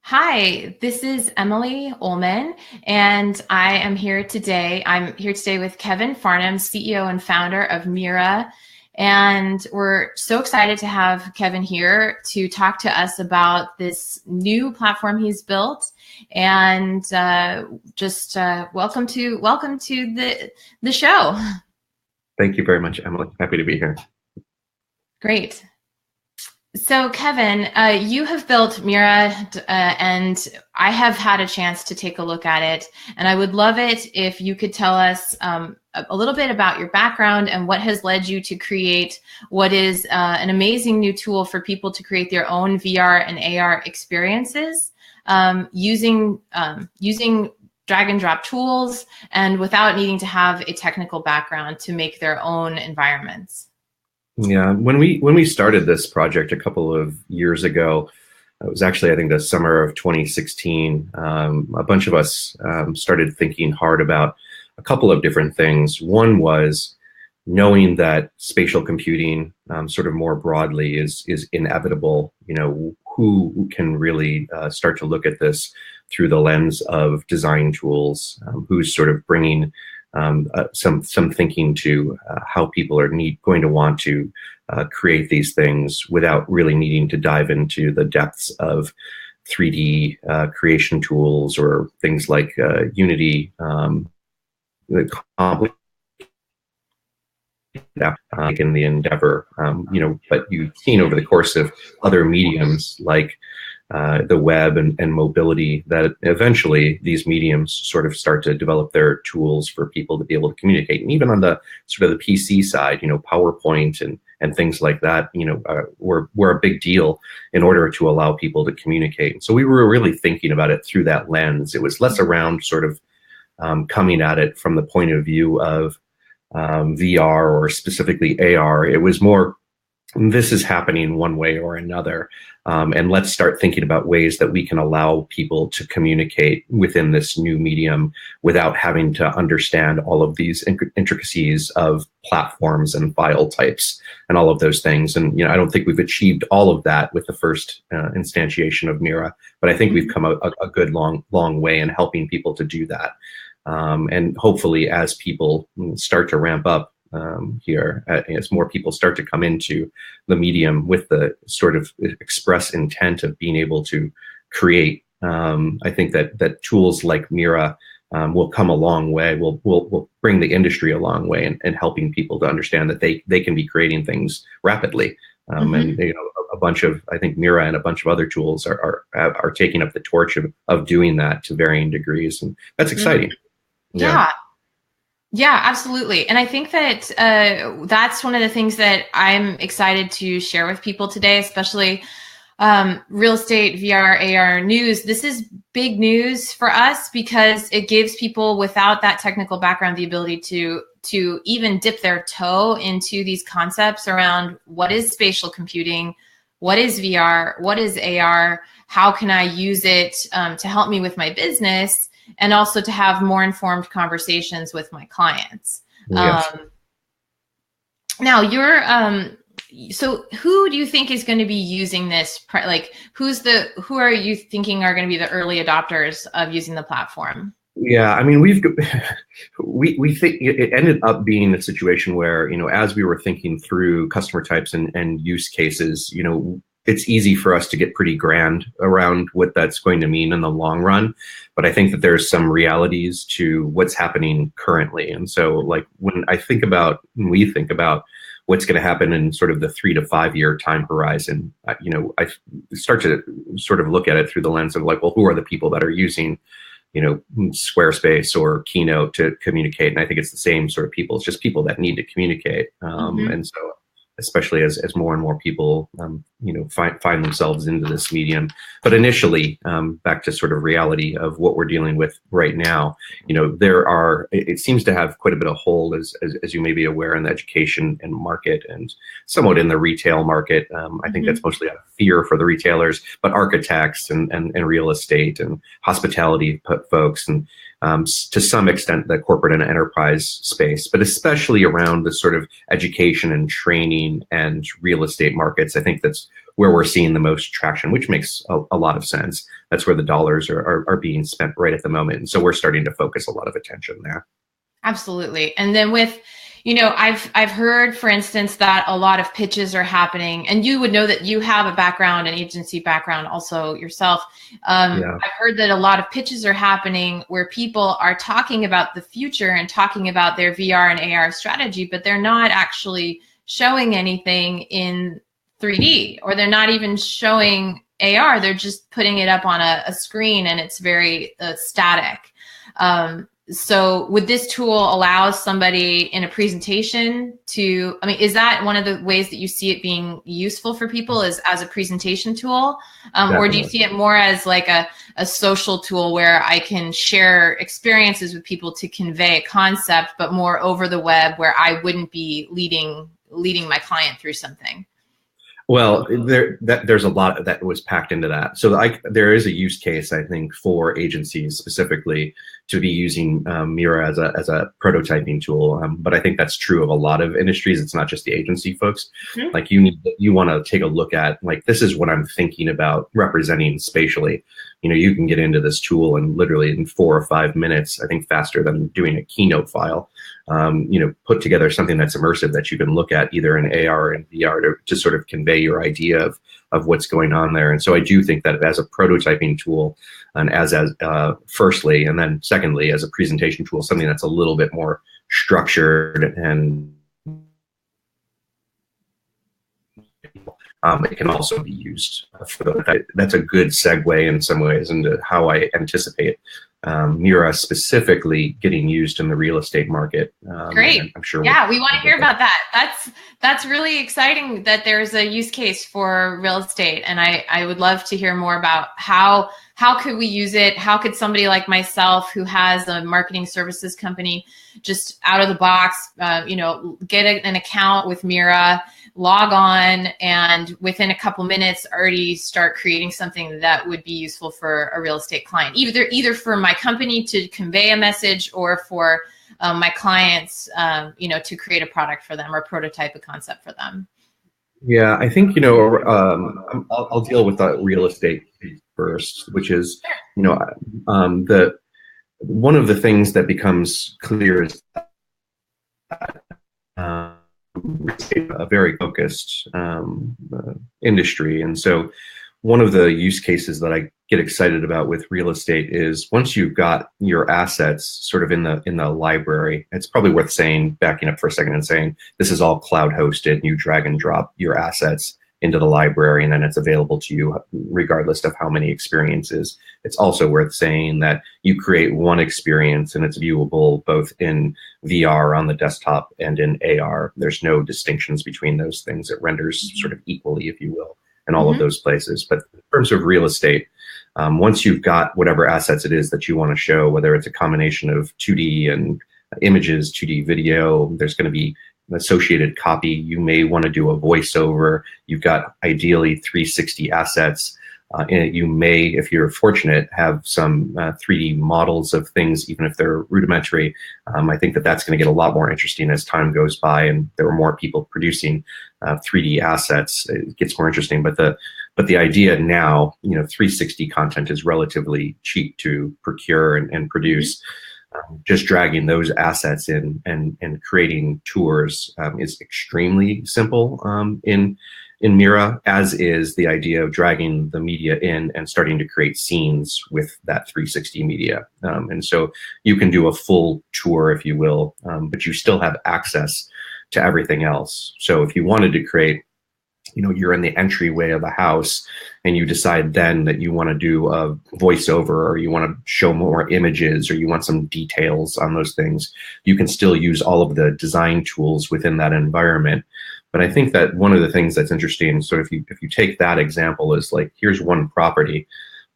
Hi, this is Emily Ullman, and I'm here today with Kevin Farnham, CEO and founder of Mira. And we're so excited to have Kevin here to talk to us about this new platform he's built. And welcome to the show. Thank you very much, Emily. Happy to be here. Great. So, Kevin, you have built Mira, and I have had a chance to take a look at it. And I would love it if you could tell us a little bit about your background and what has led you to create what is an amazing new tool for people to create their own VR and AR experiences using drag and drop tools and without needing to have a technical background to make their own environments. Yeah, when we started this project a couple of years ago, it was actually, I think, the summer of 2016. A bunch of us started thinking hard about a couple of different things. One was knowing that spatial computing, sort of more broadly, is inevitable. You know, who can really start to look at this through the lens of design tools? Who's sort of bringing some thinking to how people are going to want to create these things without really needing to dive into the depths of 3D creation tools or things like Unity. In the endeavor, but you've seen over the course of other mediums like the web and mobility that eventually these mediums sort of start to develop their tools for people to be able to communicate. And even on the sort of the PC side, PowerPoint and things like that, were a big deal in order to allow people to communicate. So we were really thinking about it through that lens. It was less around sort of coming at it from the point of view of VR or specifically AR. It was more, this is happening one way or another. And let's start thinking about ways that we can allow people to communicate within this new medium without having to understand all of these intricacies of platforms and file types and all of those things. And, I don't think we've achieved all of that with the first instantiation of Mira, but I think we've come a good long way in helping people to do that. And hopefully as people start to ramp up here, as more people start to come into the medium with the sort of express intent of being able to create, I think that tools like Mira will come a long way, will bring the industry a long way in helping people to understand that they can be creating things rapidly. And a bunch of, I think Mira and a bunch of other tools are taking up the torch of doing that to varying degrees, and that's exciting. Yeah, absolutely. And I think that that's one of the things that I'm excited to share with people today, especially real estate, VR, AR news. This is big news for us because it gives people without that technical background the ability to even dip their toe into these concepts around what is spatial computing, what is VR, what is AR, how can I use it to help me with my business, and also to have more informed conversations with my clients. Yes. Now, so who do you think is going to be using this? Like, who are you thinking are going to be the early adopters of using the platform? Yeah, I mean, we think it ended up being a situation where, as we were thinking through customer types and use cases, it's easy for us to get pretty grand around what that's going to mean in the long run. But I think that there's some realities to what's happening currently. And so like when we think about what's going to happen in sort of the 3 to 5 year time horizon, I start to sort of look at it through the lens of like, well, who are the people that are using, Squarespace or Keynote to communicate? And I think it's the same sort of people. It's just people that need to communicate. And so especially as more and more people, find themselves into this medium. But initially, back to sort of reality of what we're dealing with right now, it seems to have quite a bit of hold, as you may be aware, in the education and market and somewhat in the retail market. I think that's mostly out of fear for the retailers, but architects and real estate and hospitality folks and to some extent the corporate and enterprise space, but especially around the sort of education and training and real estate markets. I think that's where we're seeing the most traction, which makes a lot of sense. That's where the dollars are being spent right at the moment. And so we're starting to focus a lot of attention there. Absolutely. And then with, I've heard, for instance, that a lot of pitches are happening, and you would know that you have a background, an agency background also yourself. Yeah. I've heard that a lot of pitches are happening where people are talking about the future and talking about their VR and AR strategy, but they're not actually showing anything in 3D, or they're not even showing AR. They're just putting it up on a screen, and it's very static. So would this tool allow somebody in a presentation to, is that one of the ways that you see it being useful for people, is as a presentation tool? Or do you see it more as like a social tool where I can share experiences with people to convey a concept, but more over the web, where I wouldn't be leading my client through something? Well, there's a lot that was packed into that. So there is a use case, I think, for agencies specifically to be using Mira as a prototyping tool. But I think that's true of a lot of industries. It's not just the agency folks. Mm-hmm. Like you want to take a look at, like, this is what I'm thinking about representing spatially. You can get into this tool and literally in 4 or 5 minutes, I think faster than doing a keynote file, put together something that's immersive that you can look at either in AR and VR to sort of convey your idea of what's going on there. And so I do think that as a prototyping tool, and as firstly, and then secondly, as a presentation tool, something that's a little bit more structured, and it can also be used for that. That's a good segue in some ways into how I anticipate Mira specifically getting used in the real estate market. Great. I'm sure. Yeah, we want to hear about that. That's really exciting that there's a use case for real estate. And I would love to hear more about how could we use it? How could somebody like myself, who has a marketing services company, just out of the box, get an account with Mira, log on, and within a couple minutes already start creating something that would be useful for a real estate client, either for my company to convey a message, or for my clients, to create a product for them or prototype a concept for them. Yeah, I think, I'll deal with the real estate piece first, which is, one of the things that becomes clear is that a very focused industry. And so one of the use cases that I get excited about with real estate is, once you've got your assets sort of in the library, it's probably worth backing up for a second and saying, this is all cloud hosted. You drag and drop your assets into the library, and then it's available to you regardless of how many experiences. It's also worth saying that you create one experience and it's viewable both in VR on the desktop and in AR. There's no distinctions between those things. It renders sort of equally, if you will, in all of those places. But in terms of real estate, once you've got whatever assets it is that you want to show, whether it's a combination of 2D and images, 2D video, there's going to be an associated copy. You may want to do a voiceover. You've got ideally 360 assets. And you may, if you're fortunate, have some 3D models of things, even if they're rudimentary. I think that that's going to get a lot more interesting as time goes by, and there are more people producing 3D assets. It gets more interesting. But the idea now, 360 content is relatively cheap to procure and produce. Just dragging those assets in and creating tours is extremely simple in Mira, as is the idea of dragging the media in and starting to create scenes with that 360 media. And so you can do a full tour, if you will, but you still have access to everything else. So if you wanted to create, you're in the entryway of the house and you decide then that you want to do a voiceover, or you want to show more images, or you want some details on those things, you can still use all of the design tools within that environment. But I think that one of the things that's interesting, so if you take that example as like, here's one property,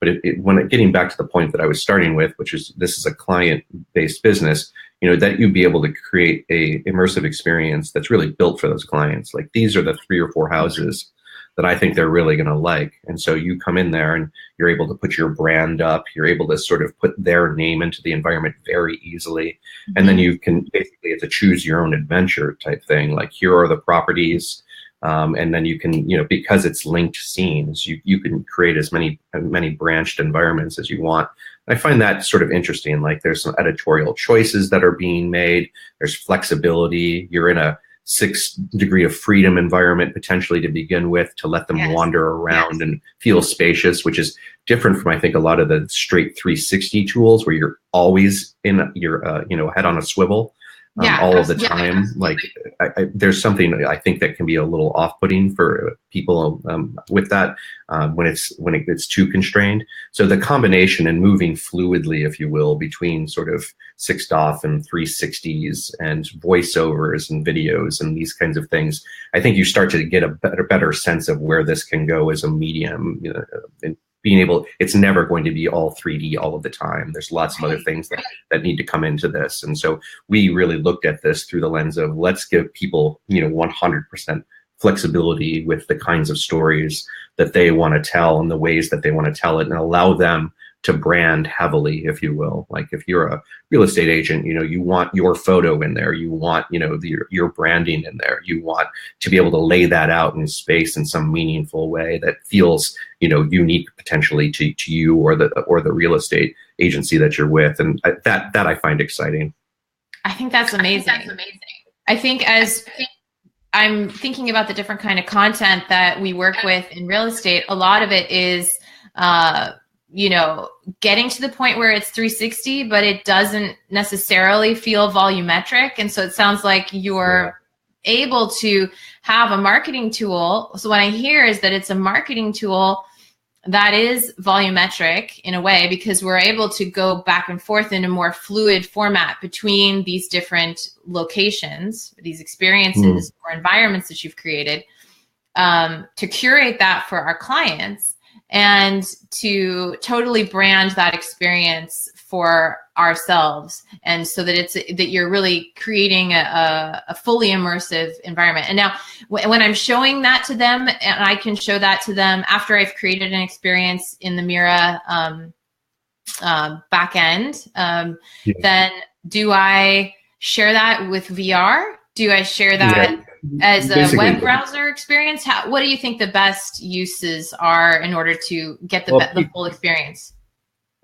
but getting back to the point that I was starting with, which is this is a client-based business, that you'd be able to create a immersive experience that's really built for those clients. Like, these are the 3 or 4 houses that I think they're really going to like. And so you come in there and you're able to put your brand up. You're able to sort of put their name into the environment very easily. And then you can basically, it's a choose your own adventure type thing. Like, here are the properties. And then you can, because it's linked scenes, you can create as many branched environments as you want. I find that sort of interesting. Like there's some editorial choices that are being made. There's flexibility. You're in a 6 degree of freedom environment potentially to begin with, to let them wander around and feel spacious, which is different from, I think, a lot of the straight 360 tools where you're always in your head on a swivel. All of the time. Like there's something I think that can be a little off-putting for people with that when it gets too constrained. So the combination and moving fluidly, if you will, between sort of 6DoF and 360s and voiceovers and videos and these kinds of things, I think you start to get a better sense of where this can go as a medium. And being able, it's never going to be all 3D all of the time. There's lots of other things that need to come into this. And so we really looked at this through the lens of, let's give people, 100% flexibility with the kinds of stories that they want to tell and the ways that they want to tell it, and allow them to brand heavily, if you will. Like if you're a real estate agent, you want your photo in there, you want, your branding in there, you want to be able to lay that out in space in some meaningful way that feels, unique potentially to you or the real estate agency that you're with. And that I find exciting. I think that's amazing. I think as I'm thinking about the different kind of content that we work with in real estate, a lot of it is, getting to the point where it's 360, but it doesn't necessarily feel volumetric. And so it sounds like you're able to have a marketing tool. So what I hear is that it's a marketing tool that is volumetric in a way, because we're able to go back and forth in a more fluid format between these different locations, these experiences or environments that you've created, to curate that for our clients and to totally brand that experience for ourselves. And so that you're really creating a fully immersive environment. And now when I'm showing that to them, and I can show that to them after I've created an experience in the Mira back end, then do I share that with VR? Do I share that as a web browser experience? What do you think the best uses are in order to get the full experience?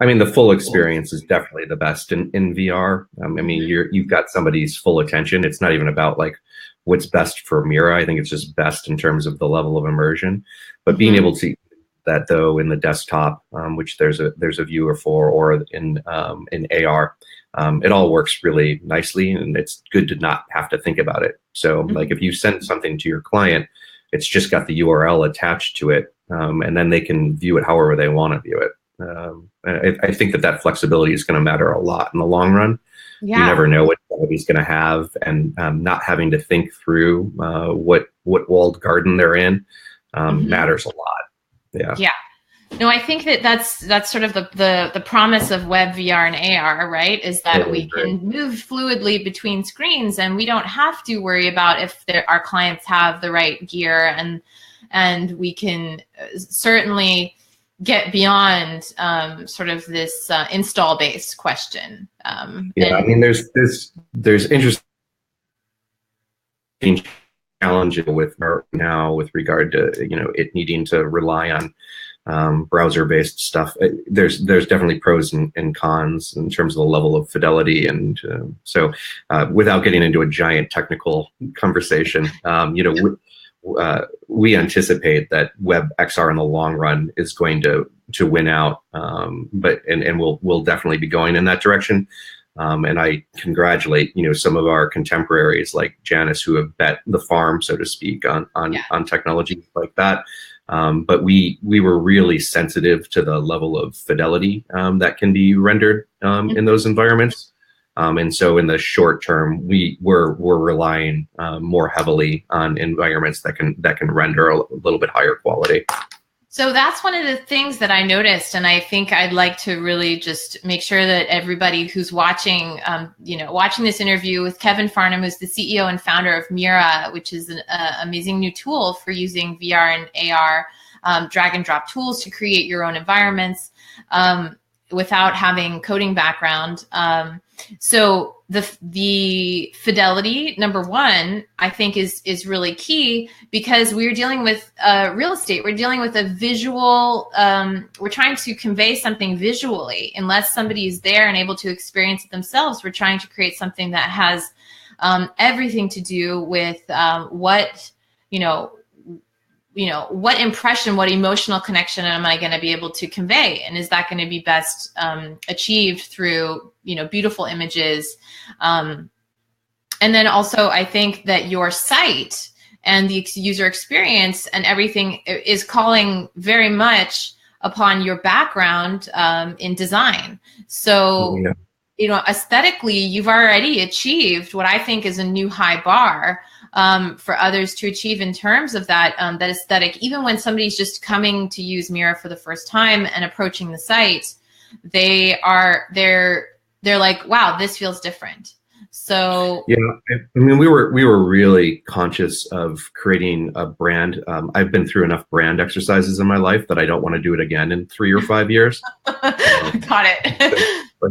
I mean, the full experience is definitely the best in VR. I mean, you've got somebody's full attention. It's not even about like what's best for Mira. I think it's just best in terms of the level of immersion. But being able to that though in the desktop, which there's a viewer for, or in AR, it all works really nicely, and it's good to not have to think about it. So like if you send something to your client, it's just got the URL attached to it, and then they can view it however they want to view it. I think that flexibility is going to matter a lot in the long run. You never know what somebody's going to have, and not having to think through what walled garden they're in matters a lot. Yeah. No, I think that's sort of the promise of web, VR, and AR, right? Is that we can move fluidly between screens, and we don't have to worry about if our clients have the right gear, and we can certainly get beyond sort of this install-based question. I mean, there's interesting challenges with now with regard to it needing to rely on browser-based stuff. There's definitely pros and cons in terms of the level of fidelity, and so without getting into a giant technical conversation, we anticipate that Web XR in the long run is going to win out, but we'll definitely be going in that direction. And I congratulate some of our contemporaries like Janice, who have bet the farm, so to speak, on technology like that. But we were really sensitive to the level of fidelity that can be rendered in those environments. And so in the short term, we're relying more heavily on environments that can render a little bit higher quality. So that's one of the things that I noticed, and I think I'd like to really just make sure that everybody who's watching, watching this interview with Kevin Farnham, who's the CEO and founder of Mira, which is an amazing new tool for using VR and AR drag and drop tools to create your own environments without having coding background. So the fidelity, number one, I think is really key, because we're dealing with real estate. We're dealing with a visual, we're trying to convey something visually. Unless somebody is there and able to experience it themselves, we're trying to create something that has everything to do with what, what impression, what emotional connection am I going to be able to convey? And is that going to be best achieved through, beautiful images? And then also, I think that your site and the user experience and everything is calling very much upon your background in design. So, aesthetically, you've already achieved what I think is a new high bar for others to achieve in terms of that that aesthetic. Even when somebody's just coming to use Mira for the first time and approaching the site, they're like, wow, this feels different. So yeah, I mean, we were really conscious of creating a brand. I've been through enough brand exercises in my life that I don't want to do it again in 3 or 5 years. Got it. But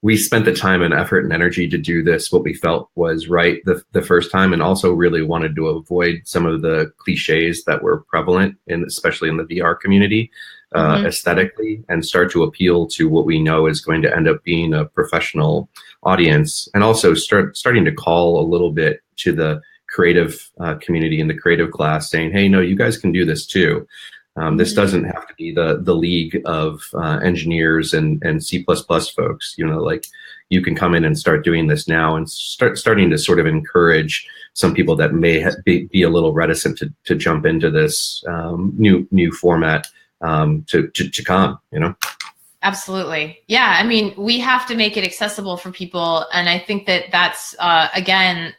we spent the time and effort and energy to do this, what we felt was right the first time, and also really wanted to avoid some of the cliches that were prevalent, especially in the VR community, aesthetically, and start to appeal to what we know is going to end up being a professional audience, and also starting to call a little bit to the creative community and the creative class, saying, hey, no, you guys can do this too. This doesn't have to be the league of engineers and C++ folks. Like, you can come in and start doing this now, and starting to sort of encourage some people that may be a little reticent to jump into this new format to come. Absolutely. Yeah. I mean, we have to make it accessible for people. And I think that that's, again,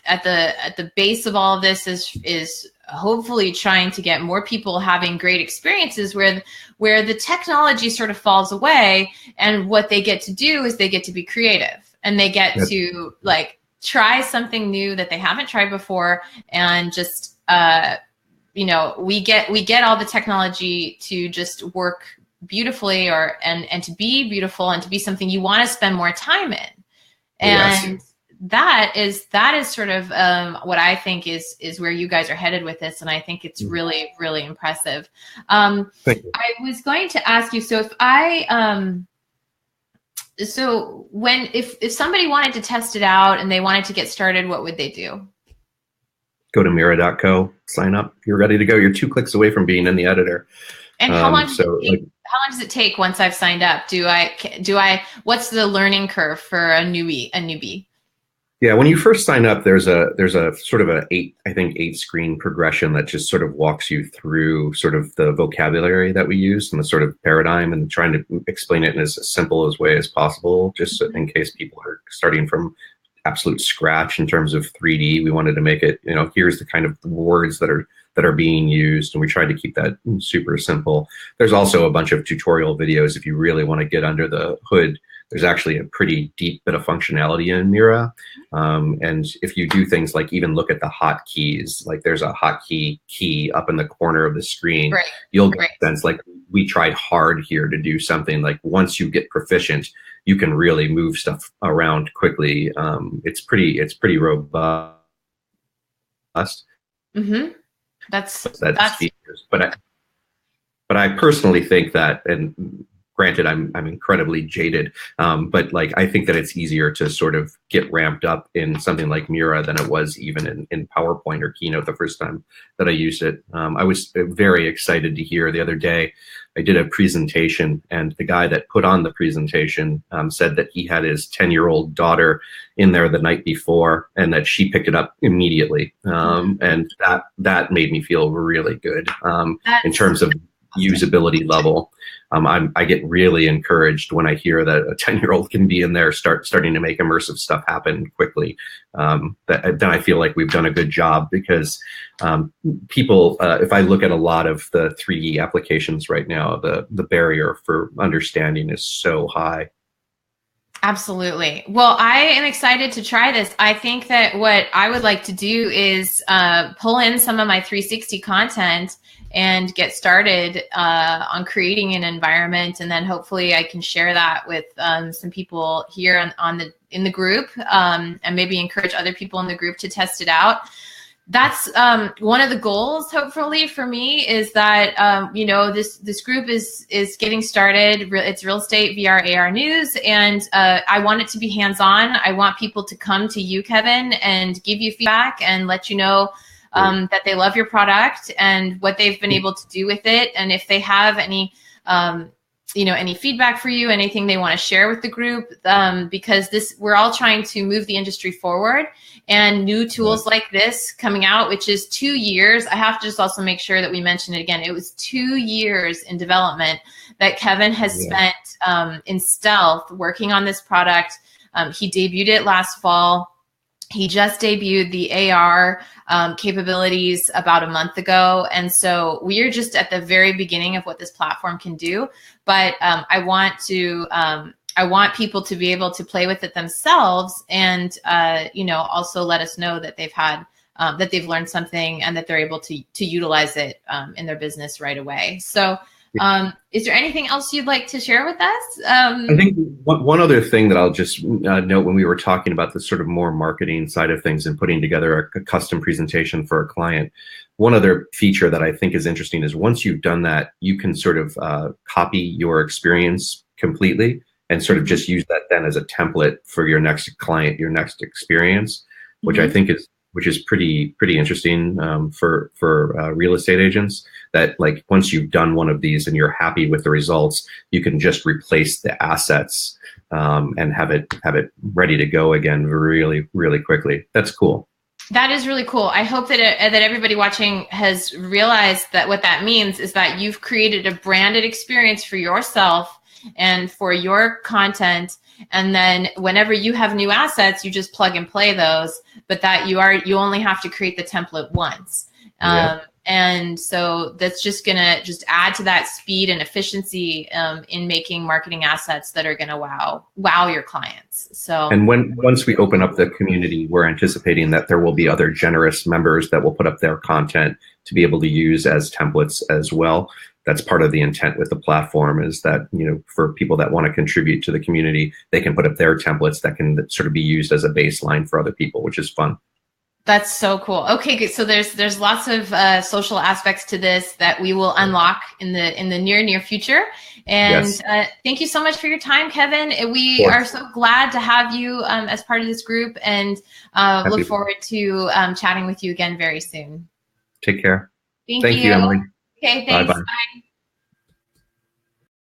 at the base of all of this is hopefully trying to get more people having great experiences where the technology sort of falls away, and what they get to do is they get to be creative, and they get to try something new that they haven't tried before. And just, we get all the technology to just work beautifully, and to be beautiful, and to be something you want to spend more time in. And that is sort of what I think is where you guys are headed with this. And I think it's really, really impressive. I was going to ask you, so if somebody wanted to test it out and they wanted to get started, what would they do? Go to Mira.co, sign up. You're ready to go. You're 2 clicks away from being in the editor. And how long does it take once I've signed up? What's the learning curve for a newbie? Yeah, when you first sign up, there's a sort of a 8 screen progression that just sort of walks you through sort of the vocabulary that we use and the sort of paradigm, and trying to explain it in as simple as way as possible, just in case people are starting from absolute scratch in terms of 3D. We wanted to make it, here's the kind of words that are being used, and we tried to keep that super simple. There's also a bunch of tutorial videos if you really want to get under the hood. There's actually a pretty deep bit of functionality in Mira. And if you do things like even look at the hotkeys, like there's a hotkey key up in the corner of the screen, you'll get a sense like we tried hard here to do something like once you get proficient, you can really move stuff around quickly. It's pretty robust. Mm-hmm. That's features. But I personally think that, and granted, I'm incredibly jaded, but I think that it's easier to sort of get ramped up in something like Mira than it was even in PowerPoint or Keynote the first time that I used it. I was very excited to hear the other day. I did a presentation, and the guy that put on the presentation said that he had his 10-year-old daughter in there the night before, and that she picked it up immediately. And that made me feel really good in terms of usability level. I get really encouraged when I hear that a 10-year-old can be in there starting to make immersive stuff happen quickly. Then I feel like we've done a good job, because people, if I look at a lot of the 3D applications right now, the barrier for understanding is so high. Absolutely. Well, I am excited to try this. I think that what I would like to do is pull in some of my 360 content and get started on creating an environment. And then hopefully I can share that with some people here in the group, and maybe encourage other people in the group to test it out. That's one of the goals, hopefully, for me, is that this group is getting started. It's Real Estate VR AR News, and I want it to be hands-on. I want people to come to you, Kevin, and give you feedback and let you know that they love your product and what they've been able to do with it, and if they have any any feedback for you, anything they want to share with the group, because we're all trying to move the industry forward, and new tools like this coming out, which is 2 years. I have to just also make sure that we mention it again. It was 2 years in development that Kevin has spent in stealth working on this product. He debuted it last fall. He just debuted the AR capabilities about a month ago. And so we're just at the very beginning of what this platform can do. But I want people to be able to play with it themselves, and also let us know that they've learned something and that they're able to utilize it in their business right away. So is there anything else you'd like to share with us? I think one other thing that I'll just note, when we were talking about the sort of more marketing side of things and putting together a custom presentation for a client, one other feature that I think is interesting is once you've done that, you can sort of copy your experience completely and sort of just use that then as a template for your next client, your next experience, which I think is pretty interesting for real estate agents. That like once you've done one of these and you're happy with the results, you can just replace the assets and have it ready to go again really, really quickly. That's cool. That is really cool. I hope that everybody watching has realized that what that means is that you've created a branded experience for yourself and for your content. And then whenever you have new assets, you just plug and play those, but that you only have to create the template once. And so that's just going to just add to that speed and efficiency in making marketing assets that are going to wow your clients. So, and once we open up the community, we're anticipating that there will be other generous members that will put up their content to be able to use as templates as well. That's part of the intent with the platform, is that, for people that want to contribute to the community, they can put up their templates that can sort of be used as a baseline for other people, which is fun. That's so cool. Okay, good. So there's lots of social aspects to this that we will unlock in the near future. And thank you so much for your time, Kevin. We are so glad to have you as part of this group, and look forward to chatting with you again very soon. Take care. Thank you, you, Emily. Okay, thanks. Bye-bye. Bye.